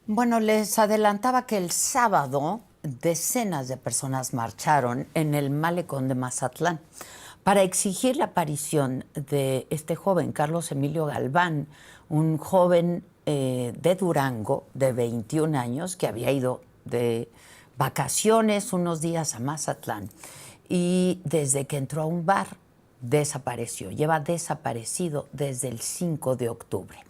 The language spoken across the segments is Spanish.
Bueno, les adelantaba que el sábado decenas de personas marcharon en el malecón de Mazatlán para exigir la aparición de este joven, Carlos Emilio Galván, un joven de Durango de 21 años que había ido de vacaciones unos días a Mazatlán y desde que entró a un bar desapareció. Lleva desaparecido desde el 5 de octubre.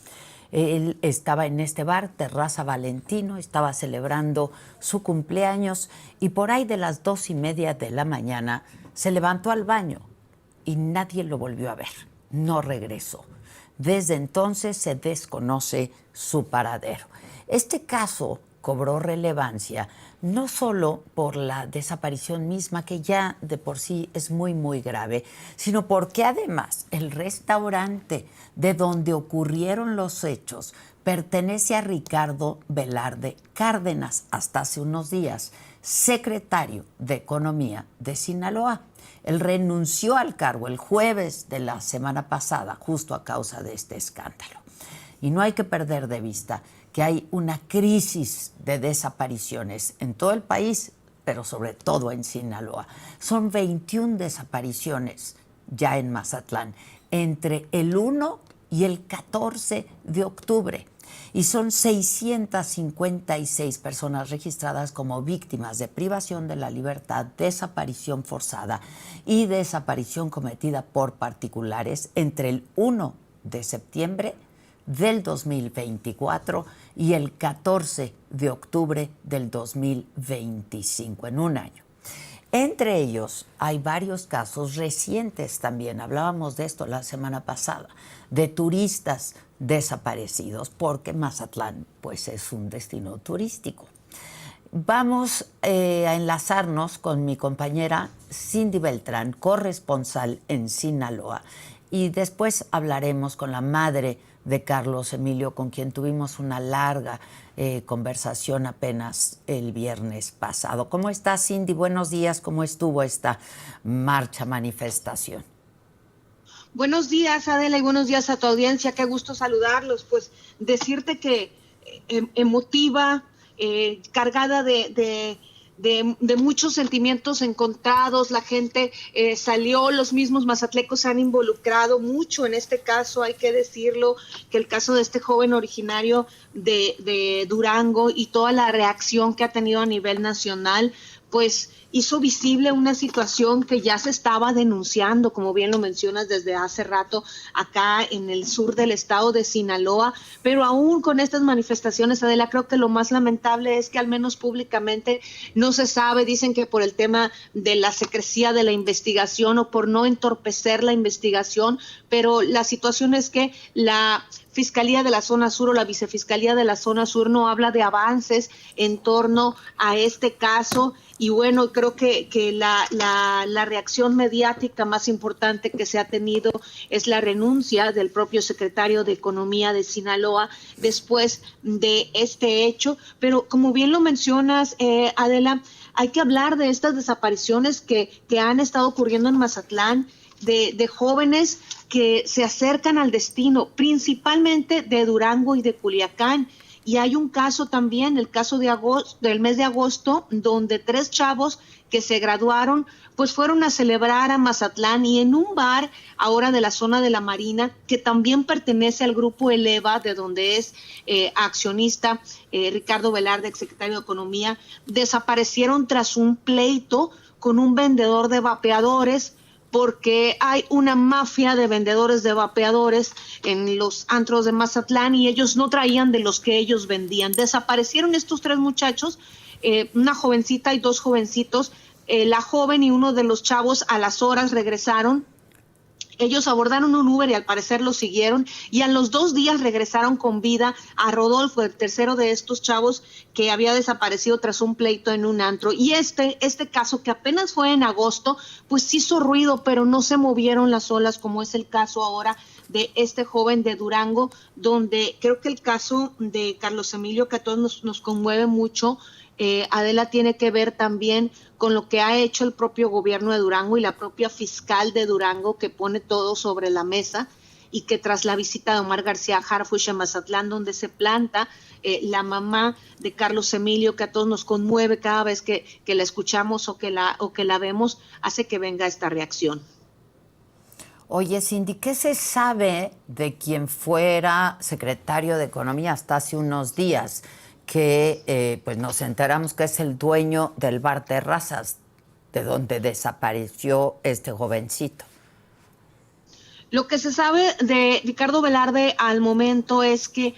Él estaba en este bar, Terraza Valentino, estaba celebrando su cumpleaños y por ahí de las 2:30 de la mañana se levantó al baño y nadie lo volvió a ver. No regresó. Desde entonces se desconoce su paradero. Este caso cobró relevancia no solo por la desaparición misma, que ya de por sí es muy, muy grave, sino porque además el restaurante de donde ocurrieron los hechos pertenece a Ricardo Velarde Cárdenas, hasta hace unos días, secretario de Economía de Sinaloa. Él renunció al cargo el jueves de la semana pasada, justo a causa de este escándalo. Y no hay que perder de vista que hay una crisis de desapariciones en todo el país, pero sobre todo en Sinaloa. Son 21 desapariciones ya en Mazatlán, entre el 1 y el 14 de octubre. Y son 656 personas registradas como víctimas de privación de la libertad, desaparición forzada y desaparición cometida por particulares entre el 1 de septiembre del 2024 y el 14 de octubre del 2025, en un año. Entre ellos hay varios casos recientes también, hablábamos de esto la semana pasada, de turistas desaparecidos, porque Mazatlán pues es un destino turístico. Vamos a enlazarnos con mi compañera Cindy Beltrán, corresponsal en Sinaloa, y después hablaremos con la madre de Carlos Emilio, con quien tuvimos una larga conversación apenas el viernes pasado. ¿Cómo estás, Cindy? Buenos días. ¿Cómo estuvo esta marcha, manifestación? Buenos días, Adela, y buenos días a tu audiencia. Qué gusto saludarlos. Pues decirte que emotiva, cargada de muchos sentimientos encontrados. La gente salió, los mismos mazatlecos se han involucrado mucho en este caso, hay que decirlo, que el caso de este joven originario de Durango y toda la reacción que ha tenido a nivel nacional, pues hizo visible una situación que ya se estaba denunciando, como bien lo mencionas, desde hace rato acá en el sur del estado de Sinaloa, pero aún con estas manifestaciones, Adela, creo que lo más lamentable es que al menos públicamente no se sabe. Dicen que por el tema de la secrecía de la investigación o por no entorpecer la investigación, pero la situación es que la Fiscalía de la Zona Sur o la Vicefiscalía de la Zona Sur no habla de avances en torno a este caso. Y bueno, creo que la reacción mediática más importante que se ha tenido es la renuncia del propio secretario de Economía de Sinaloa después de este hecho. Pero como bien lo mencionas, Adela, hay que hablar de estas desapariciones que han estado ocurriendo en Mazatlán, de jóvenes que se acercan al destino, principalmente de Durango y de Culiacán. Y hay un caso también, el caso de agosto, del mes de agosto, donde 3 chavos que se graduaron, pues fueron a celebrar a Mazatlán y en un bar ahora de la zona de la Marina, que también pertenece al grupo Eleva, de donde es accionista Ricardo Velarde, exsecretario de Economía, desaparecieron tras un pleito con un vendedor de vapeadores, porque hay una mafia de vendedores de vapeadores en los antros de Mazatlán y ellos no traían de los que ellos vendían. Desaparecieron estos 3 muchachos, una jovencita y 2 jovencitos. La joven y uno de los chavos a las horas regresaron. Ellos abordaron un Uber y al parecer lo siguieron, y a los 2 días regresaron con vida a Rodolfo, el tercero de estos chavos que había desaparecido tras un pleito en un antro. Y este caso, que apenas fue en agosto, pues hizo ruido, pero no se movieron las olas, como es el caso ahora de este joven de Durango, donde creo que el caso de Carlos Emilio, que a todos nos conmueve mucho, Adela, tiene que ver también con lo que ha hecho el propio gobierno de Durango y la propia fiscal de Durango, que pone todo sobre la mesa. y que tras la visita de Omar García Harfuch a Mazatlán, donde se planta, la mamá de Carlos Emilio, que a todos nos conmueve cada vez que la escuchamos o que la vemos, hace que venga esta reacción. Oye, Cindy, ¿qué se sabe de quien fuera secretario de Economía hasta hace unos días? Que pues nos enteramos que es el dueño del bar Terrazas, de donde desapareció este jovencito. Lo que se sabe de Ricardo Velarde al momento es que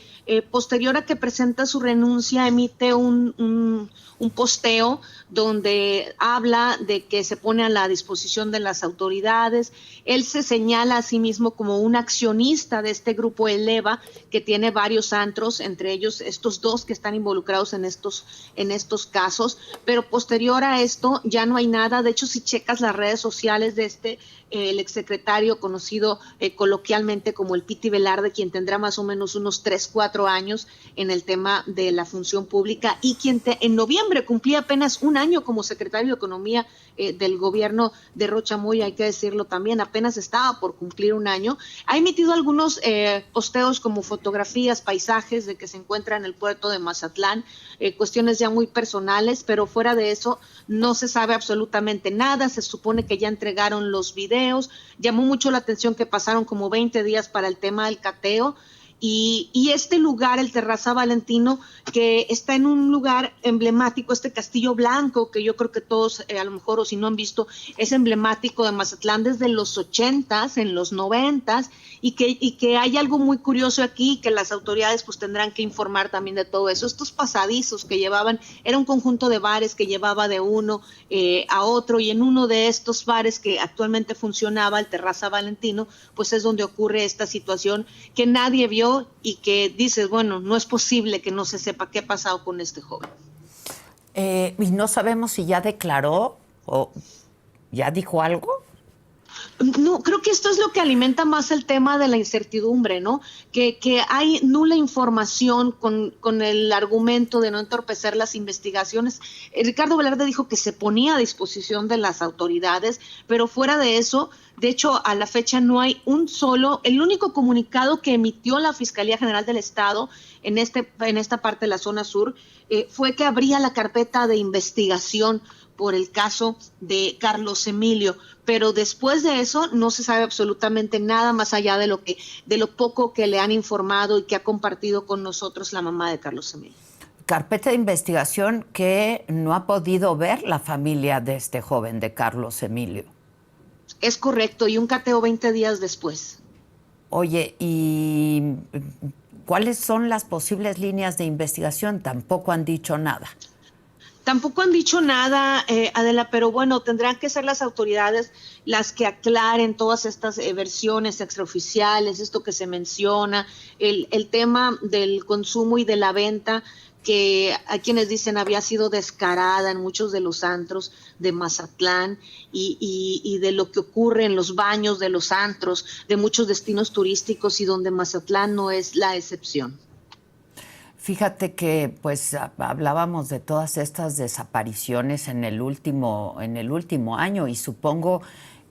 posterior a que presenta su renuncia emite un posteo donde habla de que se pone a la disposición de las autoridades. Él se señala a sí mismo como un accionista de este grupo Eleva, que tiene varios antros, entre ellos estos dos que están involucrados en estos casos, pero posterior a esto ya no hay nada. De hecho, si checas las redes sociales de el exsecretario conocido coloquialmente como el Piti Velarde, quien tendrá más o menos unos 3-4 años en el tema de la función pública y quien en noviembre cumplía apenas un año como secretario de Economía del gobierno de Rocha Moya, hay que decirlo también, apenas estaba por cumplir un año. Ha emitido algunos posteos como fotografías, paisajes de que se encuentra en el puerto de Mazatlán, cuestiones ya muy personales, pero fuera de eso no se sabe absolutamente nada. Se supone que ya entregaron los videos. Llamó mucho la atención que pasaron como 20 días para el tema del cateo. Y este lugar, el Terraza Valentino, que está en un lugar emblemático, este Castillo Blanco, que yo creo que todos, a lo mejor, o si no han visto, es emblemático de Mazatlán desde los 80s, en los 90s, y que hay algo muy curioso aquí, que las autoridades pues tendrán que informar también de todo eso. Estos pasadizos que llevaban, era un conjunto de bares que llevaba de uno a otro, y en uno de estos bares que actualmente funcionaba, el Terraza Valentino, pues es donde ocurre esta situación que nadie vio y que dices, bueno, no es posible que no se sepa qué ha pasado con este joven. Y no sabemos si ya declaró o ya dijo algo. No, creo que esto es lo que alimenta más el tema de la incertidumbre, ¿no? Que hay nula información con el argumento de no entorpecer las investigaciones. Ricardo Velarde dijo que se ponía a disposición de las autoridades, pero fuera de eso, de hecho, a la fecha no hay el único comunicado que emitió la Fiscalía General del Estado en esta parte de la zona sur fue que abría la carpeta de investigación por el caso de Carlos Emilio, pero después de eso no se sabe absolutamente nada más allá de lo poco que le han informado y que ha compartido con nosotros la mamá de Carlos Emilio. Carpeta de investigación que no ha podido ver la familia de este joven, de Carlos Emilio. Es correcto, y un cateo 20 días después. Oye, ¿y cuáles son las posibles líneas de investigación? Tampoco han dicho nada. Tampoco han dicho nada, Adela, pero bueno, tendrán que ser las autoridades las que aclaren todas estas versiones extraoficiales, esto que se menciona, el tema del consumo y de la venta, que hay quienes dicen había sido descarada en muchos de los antros de Mazatlán y de lo que ocurre en los baños de los antros, de muchos destinos turísticos y donde Mazatlán no es la excepción. Fíjate que pues hablábamos de todas estas desapariciones en el último año y supongo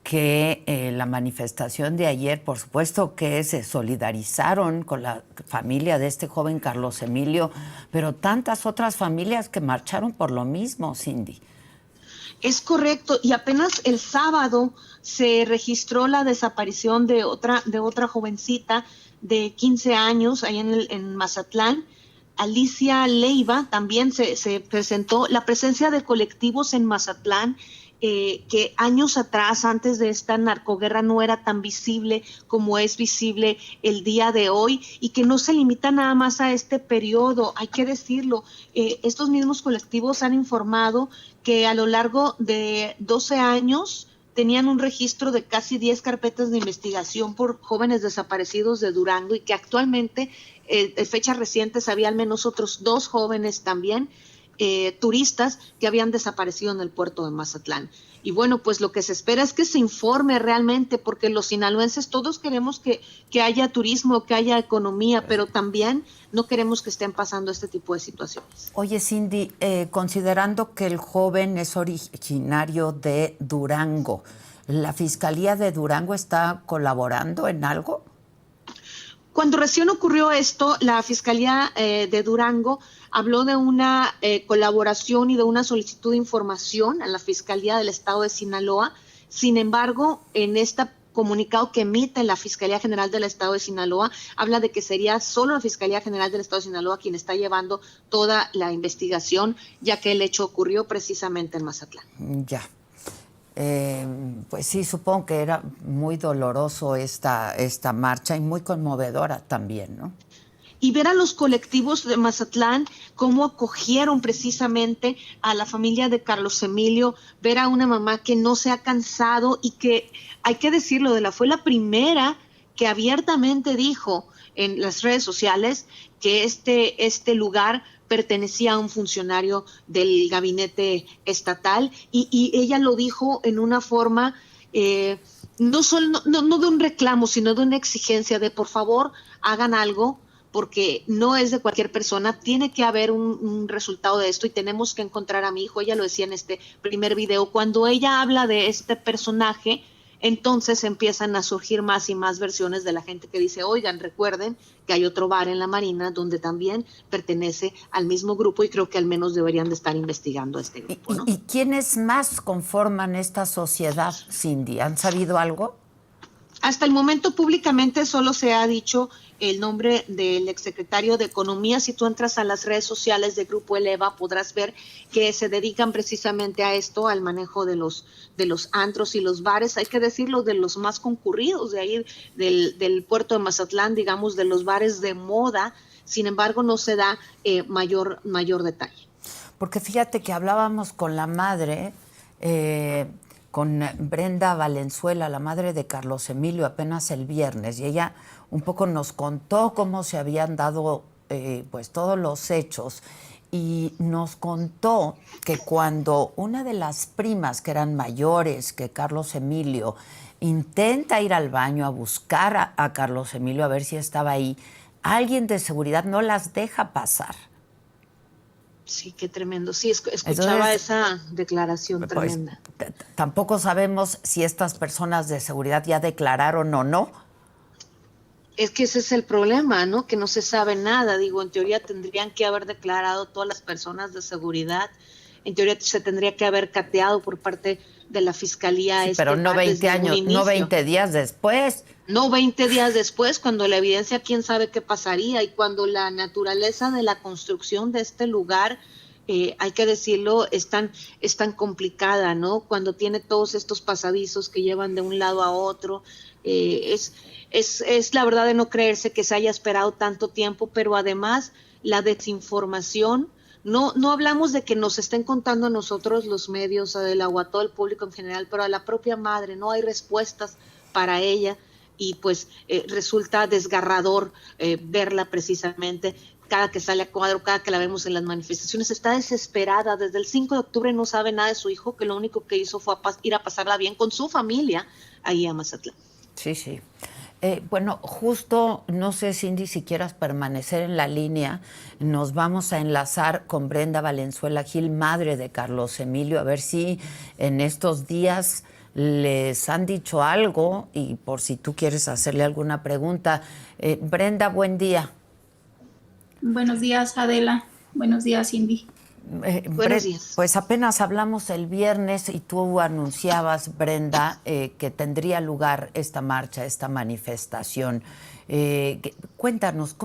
que la manifestación de ayer, por supuesto que se solidarizaron con la familia de este joven Carlos Emilio, pero tantas otras familias que marcharon por lo mismo, Cindy. Es correcto, y apenas el sábado se registró la desaparición de otra jovencita de 15 años ahí en Mazatlán. Alicia Leiva, también se presentó la presencia de colectivos en Mazatlán, que años atrás, antes de esta narcoguerra, no era tan visible como es visible el día de hoy, y que no se limita nada más a este periodo, hay que decirlo. Estos mismos colectivos han informado que a lo largo de 12 años tenían un registro de casi 10 carpetas de investigación por jóvenes desaparecidos de Durango, y que actualmente, en fechas recientes, había al menos otros 2 jóvenes también, turistas, que habían desaparecido en el puerto de Mazatlán. Y bueno, pues lo que se espera es que se informe realmente, porque los sinaloenses todos queremos que haya turismo, que haya economía, pero también no queremos que estén pasando este tipo de situaciones. Oye, Cindy, considerando que el joven es originario de Durango, ¿la Fiscalía de Durango está colaborando en algo? Cuando recién ocurrió esto, la Fiscalía de Durango habló de una colaboración y de una solicitud de información a la Fiscalía del Estado de Sinaloa. Sin embargo, en este comunicado que emite la Fiscalía General del Estado de Sinaloa, habla de que sería solo la Fiscalía General del Estado de Sinaloa quien está llevando toda la investigación, ya que el hecho ocurrió precisamente en Mazatlán. Ya. Pues sí, supongo que era muy doloroso esta marcha y muy conmovedora también, ¿no? Y ver a los colectivos de Mazatlán cómo acogieron precisamente a la familia de Carlos Emilio, ver a una mamá que no se ha cansado y que, hay que decirlo, fue la primera que abiertamente dijo en las redes sociales que este lugar pertenecía a un funcionario del gabinete estatal y ella lo dijo en una forma no de un reclamo, sino de una exigencia de por favor hagan algo, porque no es de cualquier persona, tiene que haber un resultado de esto y tenemos que encontrar a mi hijo. Ella lo decía en este primer video. Cuando ella habla de este personaje, entonces empiezan a surgir más y más versiones de la gente que dice, oigan, recuerden que hay otro bar en la Marina donde también pertenece al mismo grupo y creo que al menos deberían de estar investigando a este grupo, ¿no? ¿Y quiénes más conforman esta sociedad, Cindy? ¿Han sabido algo? Hasta el momento públicamente solo se ha dicho el nombre del exsecretario de Economía. Si tú entras a las redes sociales de Grupo Eleva podrás ver que se dedican precisamente a esto, al manejo de los antros y los bares, hay que decirlo, de los más concurridos de ahí del puerto de Mazatlán, digamos, de los bares de moda. Sin embargo, no se da mayor detalle. Porque fíjate que hablábamos con la madre, con Brenda Valenzuela, la madre de Carlos Emilio, apenas el viernes, y ella un poco nos contó cómo se habían dado pues todos los hechos, y nos contó que cuando una de las primas que eran mayores que Carlos Emilio intenta ir al baño a buscar a Carlos Emilio a ver si estaba ahí, alguien de seguridad no las deja pasar. Sí, qué tremendo. Sí, escuchaba Entonces, esa declaración pues, tremenda. Tampoco sabemos si estas personas de seguridad ya declararon o no. Es que ese es el problema, ¿no? Que no se sabe nada. Digo, en teoría tendrían que haber declarado todas las personas de seguridad. En teoría se tendría que haber cateado por parte de la fiscalía. Sí, pero no 20 años, no 20 días después. No 20 días después, cuando la evidencia, quién sabe qué pasaría, y cuando la naturaleza de la construcción de este lugar, hay que decirlo, es tan complicada, ¿no? Cuando tiene todos estos pasadizos que llevan de un lado a otro, es la verdad de no creerse que se haya esperado tanto tiempo, pero además la desinformación. No hablamos de que nos estén contando a nosotros los medios, Adela, o a todo el público en general, pero a la propia madre no hay respuestas para ella. Y pues resulta desgarrador verla precisamente cada que sale a cuadro, cada que la vemos en las manifestaciones. Está desesperada, desde el 5 de octubre no sabe nada de su hijo, que lo único que hizo fue ir a pasarla bien con su familia ahí a Mazatlán. Sí, sí. Bueno, justo, no sé, Cindy, si quieras permanecer en la línea, nos vamos a enlazar con Brenda Valenzuela Gil, madre de Carlos Emilio, a ver si en estos días les han dicho algo y por si tú quieres hacerle alguna pregunta. Brenda, buen día. Buenos días, Adela. Buenos días, Cindy. Buenos días. Pues apenas hablamos el viernes y tú anunciabas, Brenda, que tendría lugar esta marcha, esta manifestación. Cuéntanos, ¿cómo